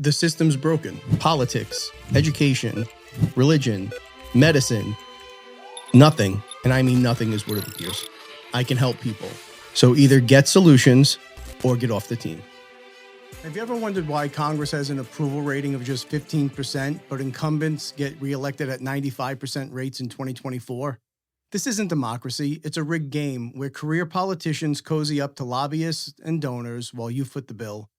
The system's broken. Politics, education, religion, medicine, nothing, and I mean nothing, is what it appears. I can help people. So either get solutions or get off the team. Have you ever wondered why Congress has an approval rating of just 15%, but incumbents get reelected at 95% rates in 2024? This isn't democracy. It's a rigged game where career politicians cozy up to lobbyists and donors while you foot the bill.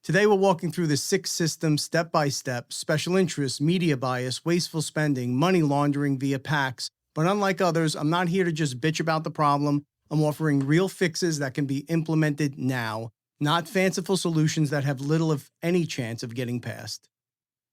Today, we're walking through the 6 systems step by step: special interests, media bias, wasteful spending, money laundering via PACs. But unlike others, I'm not here to just bitch about the problem. I'm offering real fixes that can be implemented now, not fanciful solutions that have little, if any, chance of getting passed.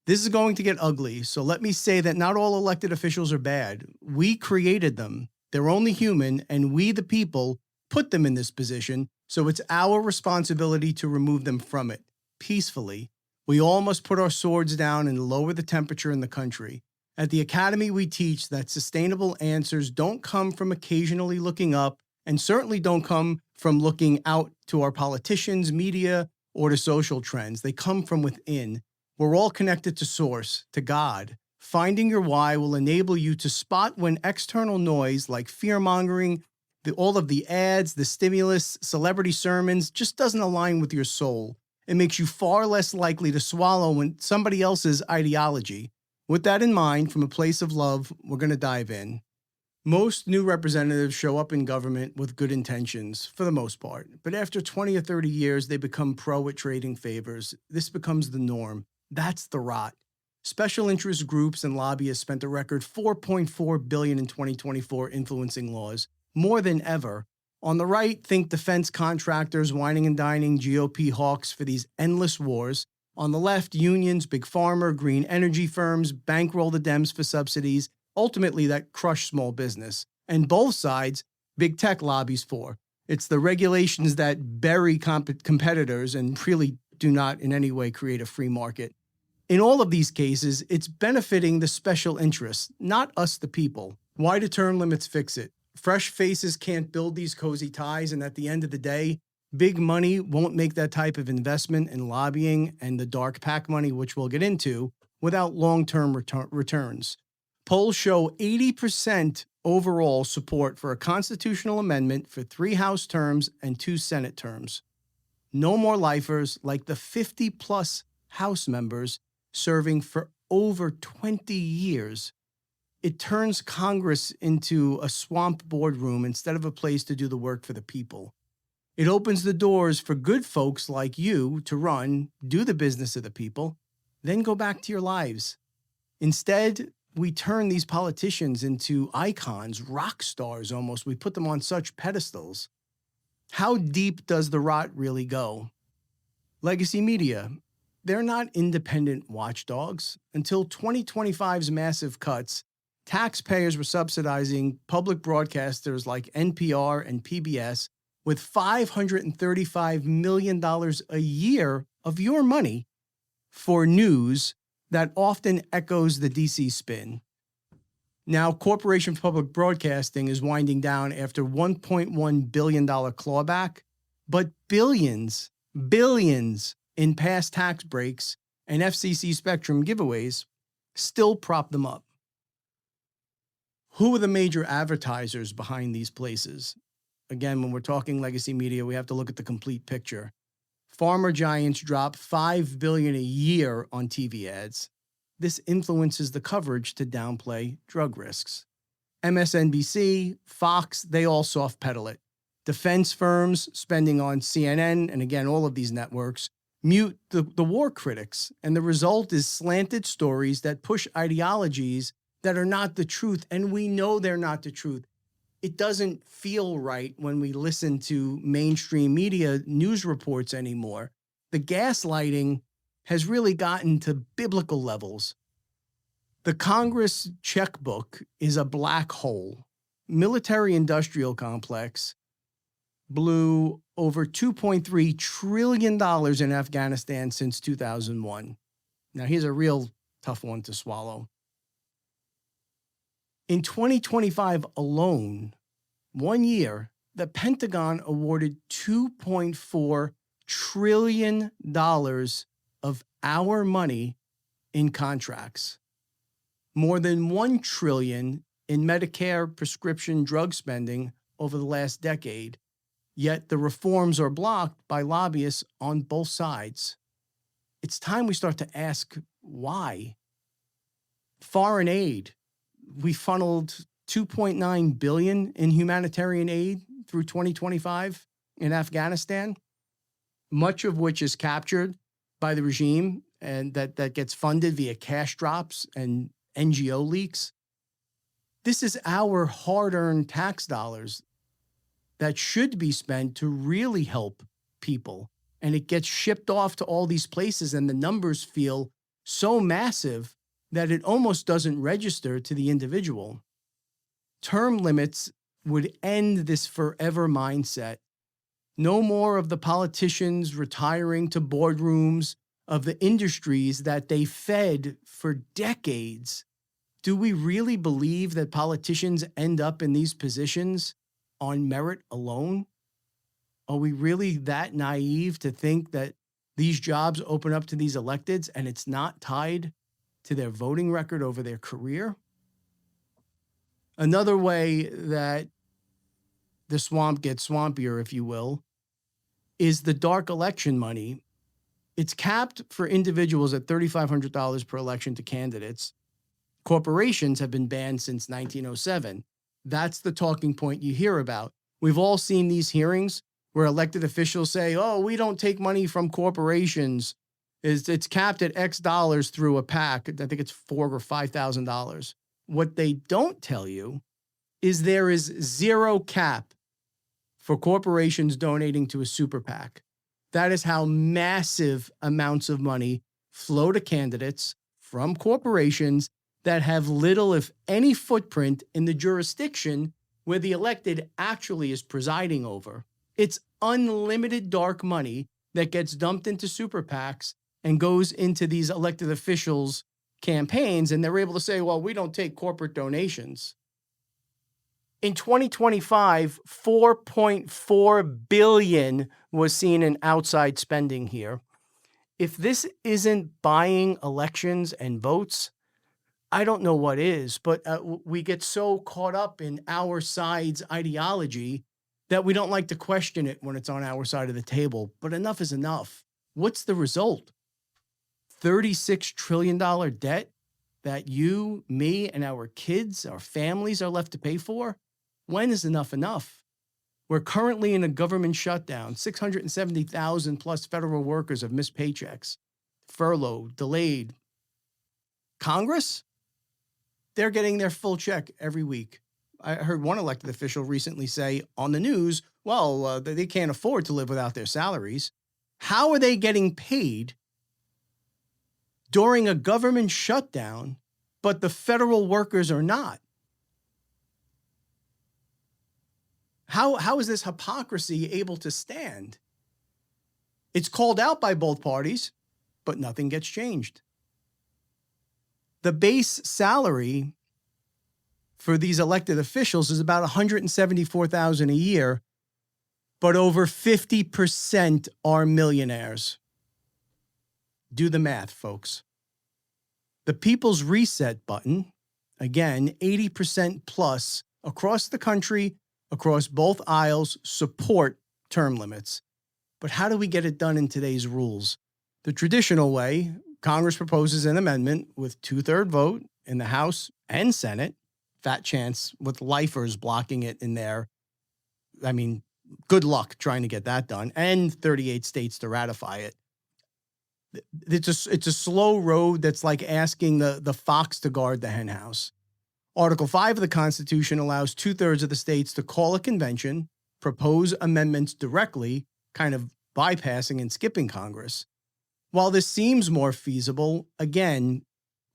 This is going to get ugly, so let me say that not all elected officials are bad. We created them. They're only human, and we, the people, put them in this position, so it's our responsibility to remove them from it. Peacefully. We all must put our swords down and lower the temperature in the country. At the Academy, we teach that sustainable answers don't come from occasionally looking up, and certainly don't come from looking out to our politicians, media, or to social trends. They come from within. We're all connected to Source, to God. Finding your why will enable you to spot when external noise like fear-mongering, all of the ads, the stimulus, celebrity sermons just doesn't align with your soul. It makes you far less likely to swallow when somebody else's ideology. With that in mind, from a place of love, we're going to dive in. Most new representatives show up in government with good intentions, for the most part. But after 20 or 30 years, they become pro at trading favors. This becomes the norm. That's the rot. Special interest groups and lobbyists spent a record $4.4 billion in 2024 influencing laws, more than ever. On the right, think defense contractors whining and dining GOP hawks for these endless wars. On the left, unions, big pharma, green energy firms bankroll the Dems for subsidies, ultimately that crush small business. And both sides, big tech lobbies for. It's the regulations that bury competitors and really do not in any way create a free market. In all of these cases, it's benefiting the special interests, not us the people. Why do term limits fix it? Fresh faces can't build these cozy ties, and at the end of the day, big money won't make that type of investment in lobbying and the dark PAC money, which we'll get into, without long-term returns. Polls show 80% overall support for a constitutional amendment for 3 House terms and 2 Senate terms. No more lifers like the 50-plus House members serving for over 20 years. It turns Congress into a swamp boardroom instead of a place to do the work for the people. It opens the doors for good folks like you to run, do the business of the people, then go back to your lives. Instead, we turn these politicians into icons, rock stars almost. We put them on such pedestals. How deep does the rot really go? Legacy media, they're not independent watchdogs. Until 2025's massive cuts, taxpayers were subsidizing public broadcasters like NPR and PBS with $535 million a year of your money for news that often echoes the DC spin. Now, Corporation for Public Broadcasting is winding down after $1.1 billion clawback, but billions in past tax breaks and FCC spectrum giveaways still prop them up. Who are the major advertisers behind these places? Again, when we're talking legacy media, we have to look at the complete picture. Pharma giants drop $5 billion a year on TV ads. This influences the coverage to downplay drug risks. MSNBC, Fox, they all soft pedal it. Defense firms spending on CNN, and again, all of these networks, mute the war critics. And the result is slanted stories that push ideologies that are not the truth, and we know they're not the truth. It doesn't feel right when we listen to mainstream media news reports anymore. The gaslighting has really gotten to biblical levels. The Congress checkbook is a black hole. Military-industrial complex blew over $2.3 trillion in Afghanistan since 2001. Now, here's a real tough one to swallow. In 2025 alone, 1 year, the Pentagon awarded $2.4 trillion of our money in contracts. More than $1 trillion in Medicare prescription drug spending over the last decade, yet the reforms are blocked by lobbyists on both sides. It's time we start to ask why. Foreign aid. We funneled $2.9 billion in humanitarian aid through 2025 in Afghanistan, much of which is captured by the regime and that gets funded via cash drops and NGO leaks. This is our hard-earned tax dollars that should be spent to really help people. And it gets shipped off to all these places, and the numbers feel so massive that it almost doesn't register to the individual. Term limits would end this forever mindset. No more of the politicians retiring to boardrooms of the industries that they fed for decades. Do we really believe that politicians end up in these positions on merit alone? Are we really that naive to think that these jobs open up to these electeds and it's not tied to their voting record over their career? Another way that the swamp gets swampier, if you will, is the dark election money. It's capped for individuals at $3,500 per election to candidates. Corporations have been banned since 1907. That's the talking point you hear about. We've all seen these hearings where elected officials say, oh, we don't take money from corporations. It's capped at X dollars through a PAC. I think it's $4,000 or $5,000. What they don't tell you is there is zero cap for corporations donating to a super PAC. That is how massive amounts of money flow to candidates from corporations that have little, if any, footprint in the jurisdiction where the elected actually is presiding over. It's unlimited dark money that gets dumped into super PACs and goes into these elected officials' campaigns, and they're able to say, well, we don't take corporate donations. In 2025, $4.4 billion was seen in outside spending here. If this isn't buying elections and votes, I don't know what is, but we get so caught up in our side's ideology that we don't like to question it when it's on our side of the table. But enough is enough. What's the result? $36 trillion debt that you, me, and our kids, our families are left to pay for? When is enough enough? We're currently in a government shutdown. 670,000 plus federal workers have missed paychecks, furloughed, delayed. Congress? They're getting their full check every week. I heard one elected official recently say on the news, well, they can't afford to live without their salaries. How are they getting paid during a government shutdown, but the federal workers are not? How is this hypocrisy able to stand? It's called out by both parties, but nothing gets changed. The base salary for these elected officials is about $174,000 a year, but over 50% are millionaires. Do the math, folks. The People's Reset button, again, 80% plus across the country, across both aisles, support term limits. But how do we get it done in today's rules? The traditional way, Congress proposes an amendment with 2/3 vote in the House and Senate. Fat chance with lifers blocking it in there. I mean, good luck trying to get that done. And 38 states to ratify it. It's a slow road that's like asking the fox to guard the hen house. Article 5 of the Constitution allows 2/3 of the states to call a convention, propose amendments directly, kind of bypassing and skipping Congress. While this seems more feasible, again,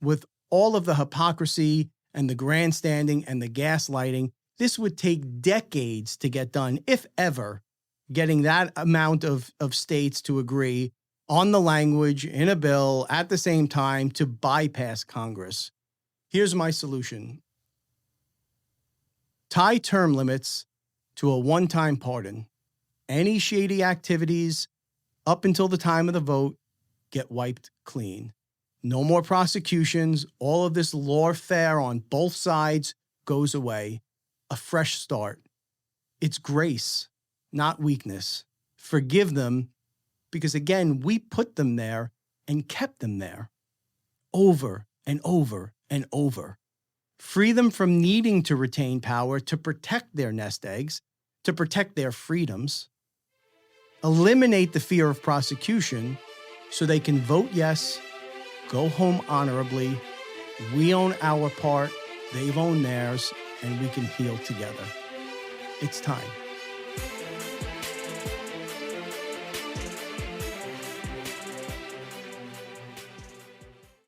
with all of the hypocrisy and the grandstanding and the gaslighting, this would take decades to get done, if ever, getting that amount of states to agree on the language in a bill at the same time to bypass Congress. Here's my solution. Tie term limits to a one-time pardon. Any shady activities up until the time of the vote get wiped clean. No more prosecutions. All of this lawfare on both sides goes away. A fresh start. It's grace, not weakness. Forgive them because, again, we put them there and kept them there over and over and over. Free them from needing to retain power to protect their nest eggs, to protect their freedoms. Eliminate the fear of prosecution so they can vote yes, go home honorably. We own our part, they've owned theirs, and we can heal together. It's time.